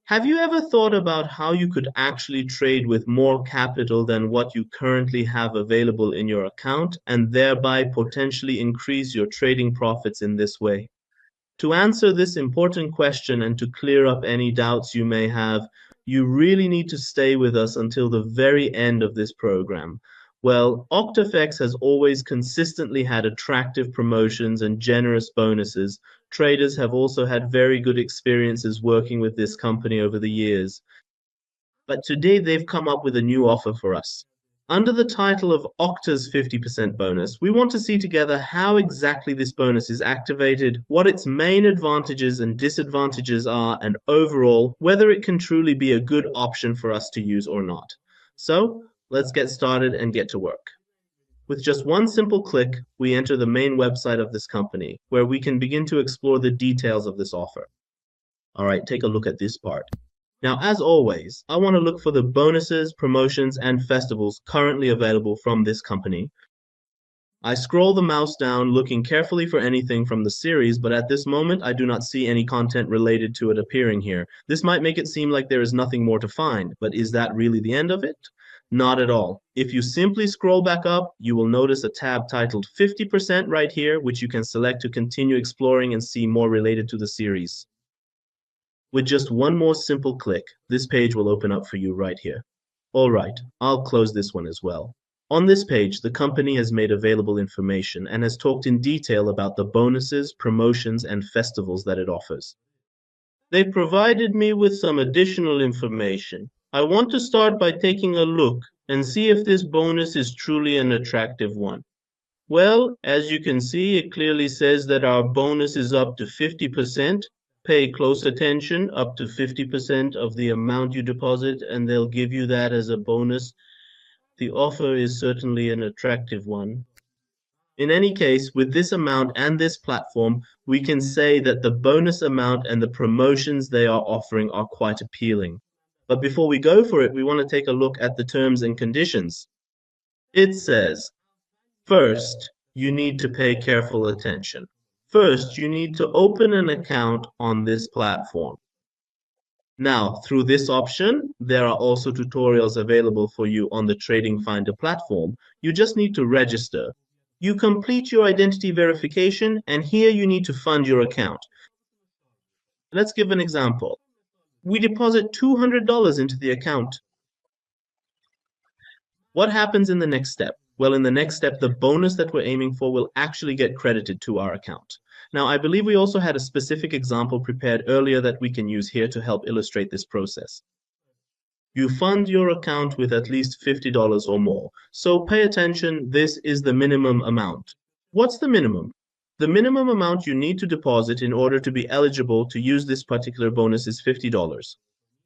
Have you ever thought about how you could actually trade with more capital than what you currently have available in your account and thereby potentially increase your trading profits in this way? To answer this important question and to clear up any doubts you may have, you really need to stay with us until the very end of this program. Well, OctaFX has always consistently had attractive promotions and generous bonuses. Traders have also had very good experiences working with this company over the years. But today they've come up with a new offer for us. Under the title of Okta's 50% bonus, we want to see together how exactly this bonus is activated, what its main advantages and disadvantages are, and overall, whether it can truly be a good option for us to use or not. So, let's get started and get to work. With just one simple click, we enter the main website of this company, where we can begin to explore the details of this offer. All right, take a look at this part. Now, as always, I want to look for the bonuses, promotions, and festivals currently available from this company. I scroll the mouse down, looking carefully for anything from the series, but at this moment, I do not see any content related to it appearing here. This might make it seem like there is nothing more to find, but is that really the end of it? Not at all. If you simply scroll back up, you will notice a tab titled 50% right here, which you can select to continue exploring and see more related to the series. With just one more simple click, this page will open up for you right here. All right, I'll close this one as well. On this page, the company has made available information and has talked in detail about the bonuses, promotions, and festivals that it offers. They've provided me with some additional information. I want to start by taking a look and see if this bonus is truly an attractive one. Well, as you can see, it clearly says that our bonus is up to 50%. Pay close attention, up to 50% of the amount you deposit, and they'll give you that as a bonus. The offer is certainly an attractive one. In any case, with this amount and this platform, we can say that the bonus amount and the promotions they are offering are quite appealing. But before we go for it, we want to take a look at the terms and conditions. It says, first, you need to pay careful attention. First, you need to open an account on this platform. Now, through this option, there are also tutorials available for you on the TradingFinder platform. You just need to register. You complete your identity verification, and here you need to fund your account. Let's give an example. We deposit $200 into the account. What happens in the next step? Well, in the next step, the bonus that we're aiming for will actually get credited to our account. Now, I believe we also had a specific example prepared earlier that we can use here to help illustrate this process. You fund your account with at least $50 or more. So pay attention, this is the minimum amount. What's the minimum? The minimum amount you need to deposit in order to be eligible to use this particular bonus is $50.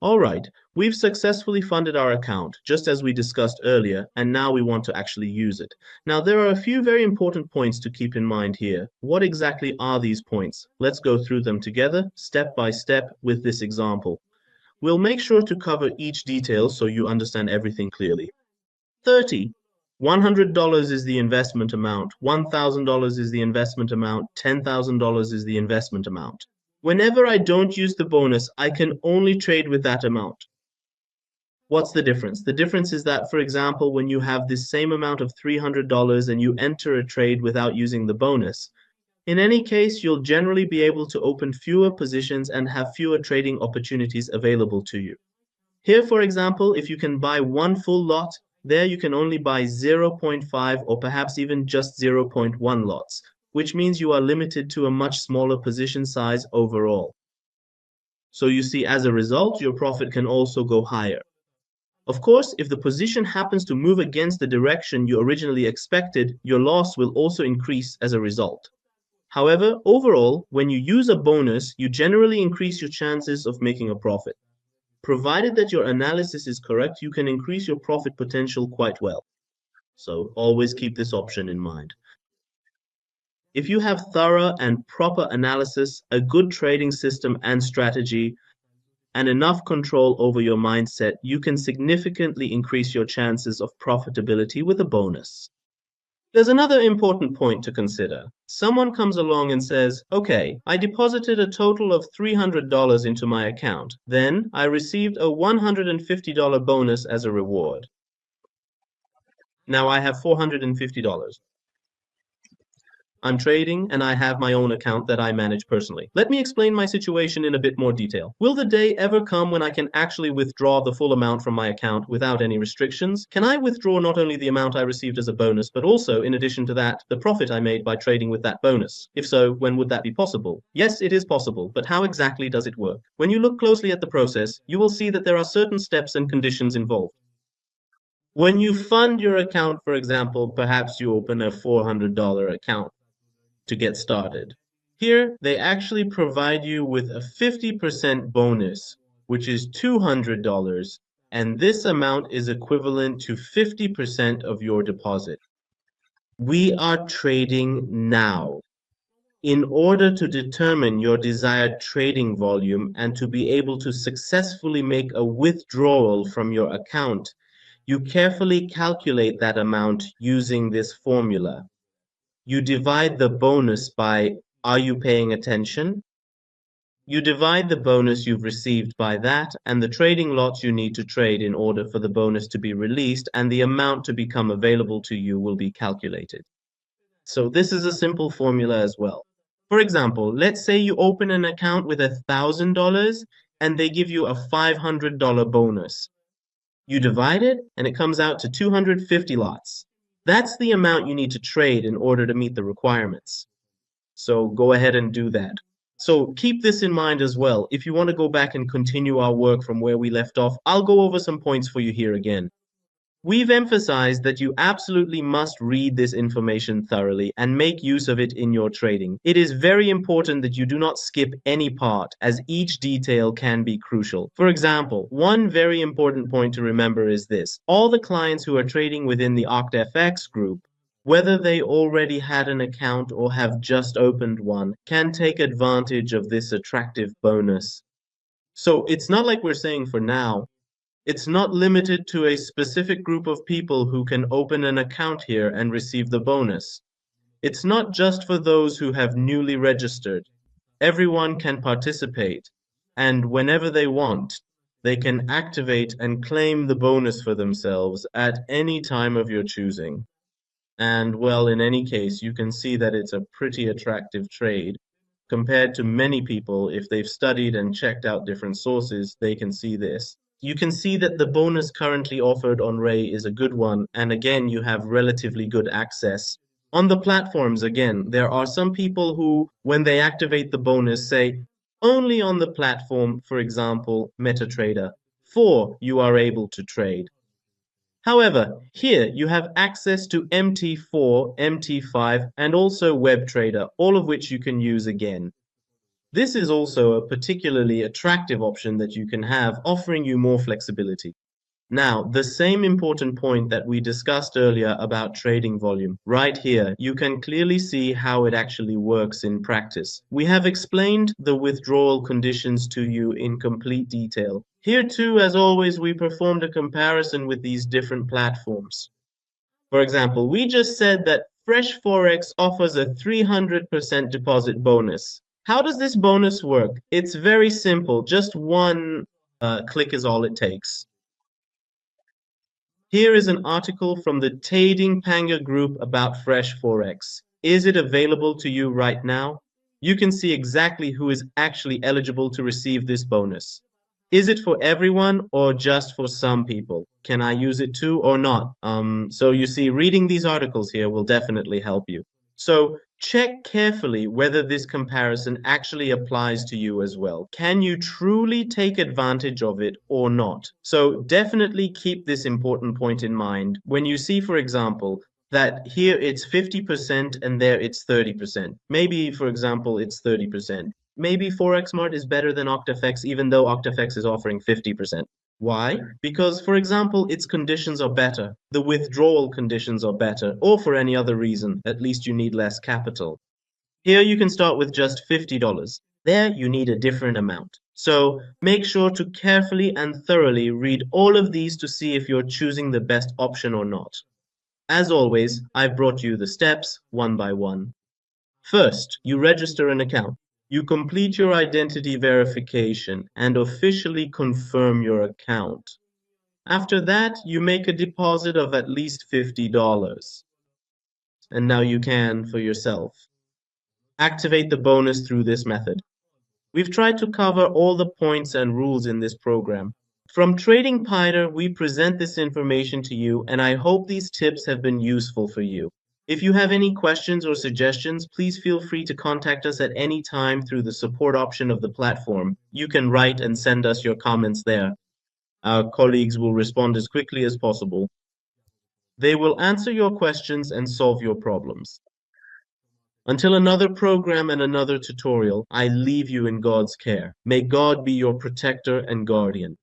All right, we've successfully funded our account, just as we discussed earlier, and now we want to actually use it. Now, there are a few very important points to keep in mind here. What exactly are these points? Let's go through them together, step by step, with this example. We'll make sure to cover each detail so you understand everything clearly. 30. $100 is the investment amount, $1,000 is the investment amount, $10,000 is the investment amount. Whenever I don't use the bonus, I can only trade with that amount. What's the difference? The difference is that, for example, when you have this same amount of $300 and you enter a trade without using the bonus, in any case, you'll generally be able to open fewer positions and have fewer trading opportunities available to you. Here, for example, if you can buy one full lot, there you can only buy 0.5 or perhaps even just 0.1 lots, which means you are limited to a much smaller position size overall. So you see, as a result, your profit can also go higher. Of course, if the position happens to move against the direction you originally expected, your loss will also increase as a result. However, overall, when you use a bonus, you generally increase your chances of making a profit. Provided that your analysis is correct, you can increase your profit potential quite well. So always keep this option in mind. If you have thorough and proper analysis, a good trading system and strategy, and enough control over your mindset, you can significantly increase your chances of profitability with a bonus. There's another important point to consider. Someone comes along and says, okay, I deposited a total of $300 into my account. Then I received a $150 bonus as a reward. Now I have $450. I'm trading and I have my own account that I manage personally. Let me explain my situation in a bit more detail. Will the day ever come when I can actually withdraw the full amount from my account without any restrictions? Can I withdraw not only the amount I received as a bonus, but also, in addition to that, the profit I made by trading with that bonus? If so, when would that be possible? Yes, it is possible, but how exactly does it work? When you look closely at the process, you will see that there are certain steps and conditions involved. When you fund your account, for example, perhaps you open a $400 account to get started. Here, they actually provide you with a 50% bonus, which is $200, and this amount is equivalent to 50% of your deposit. We are trading now. In order to determine your desired trading volume and to be able to successfully make a withdrawal from your account, you carefully calculate that amount using this formula. You divide the bonus by are you paying attention? You divide the bonus you've received by that and the trading lots you need to trade in order for the bonus to be released, and the amount to become available to you will be calculated. So this is a simple formula as well. For example, let's say you open an account with $1,000 and they give you a $500 bonus. You divide it and it comes out to 250 lots. That's the amount you need to trade in order to meet the requirements. So go ahead and do that. So keep this in mind as well. If you want to go back and continue our work from where we left off, I'll go over some points for you here again. We've emphasized that you absolutely must read this information thoroughly and make use of it in your trading. It is very important that you do not skip any part, as each detail can be crucial. For example, one very important point to remember is this. All the clients who are trading within the OctaFX group, whether they already had an account or have just opened one, can take advantage of this attractive bonus. So it's not like we're saying for now, it's not limited to a specific group of people who can open an account here and receive the bonus. It's not just for those who have newly registered. Everyone can participate, and whenever they want, they can activate and claim the bonus for themselves at any time of your choosing. And well, in any case, you can see that it's a pretty attractive trade. Compared to many people, if they've studied and checked out different sources, they can see this. You can see that the bonus currently offered on Ray is a good one, and again, you have relatively good access. On the platforms, again, there are some people who, when they activate the bonus, say, only on the platform, for example, MetaTrader, 4 you are able to trade. However, here you have access to MT4, MT5, and also WebTrader, all of which you can use again. This is also a particularly attractive option that you can have, offering you more flexibility. Now, the same important point that we discussed earlier about trading volume, right here, you can clearly see how it actually works in practice. We have explained the withdrawal conditions to you in complete detail. Here too, as always, we performed a comparison with these different platforms. For example, we just said that Fresh Forex offers a 300% deposit bonus. How does this bonus work? It's very simple. Just one click is all it takes. Here is an article from the TradingFinder group about Fresh Forex. Is it available to you right now? You can see exactly who is actually eligible to receive this bonus. Is it for everyone or just for some people? Can I use it too or not? So you see, reading these articles here will definitely help you. So check carefully whether this comparison actually applies to you as well. Can you truly take advantage of it or not? So definitely keep this important point in mind when you see, for example, that here it's 50% and there it's 30%. Maybe, for example, it's 30%. Maybe ForexMart is better than OctaFX, even though OctaFX is offering 50%. Why? Because, for example, its conditions are better, the withdrawal conditions are better, or for any other reason, at least you need less capital. Here you can start with just $50. There you need a different amount. So make sure to carefully and thoroughly read all of these to see if you're choosing the best option or not. As always, I've brought you the steps one by one. First, you register an account. You complete your identity verification and officially confirm your account. After that, you make a deposit of at least $50. And now you can, for yourself, activate the bonus through this method. We've tried to cover all the points and rules in this program. From TradingFinder, we present this information to you, and I hope these tips have been useful for you. If you have any questions or suggestions, please feel free to contact us at any time through the support option of the platform. You can write and send us your comments there. Our colleagues will respond as quickly as possible. They will answer your questions and solve your problems. Until another program and another tutorial, I leave you in God's care. May God be your protector and guardian.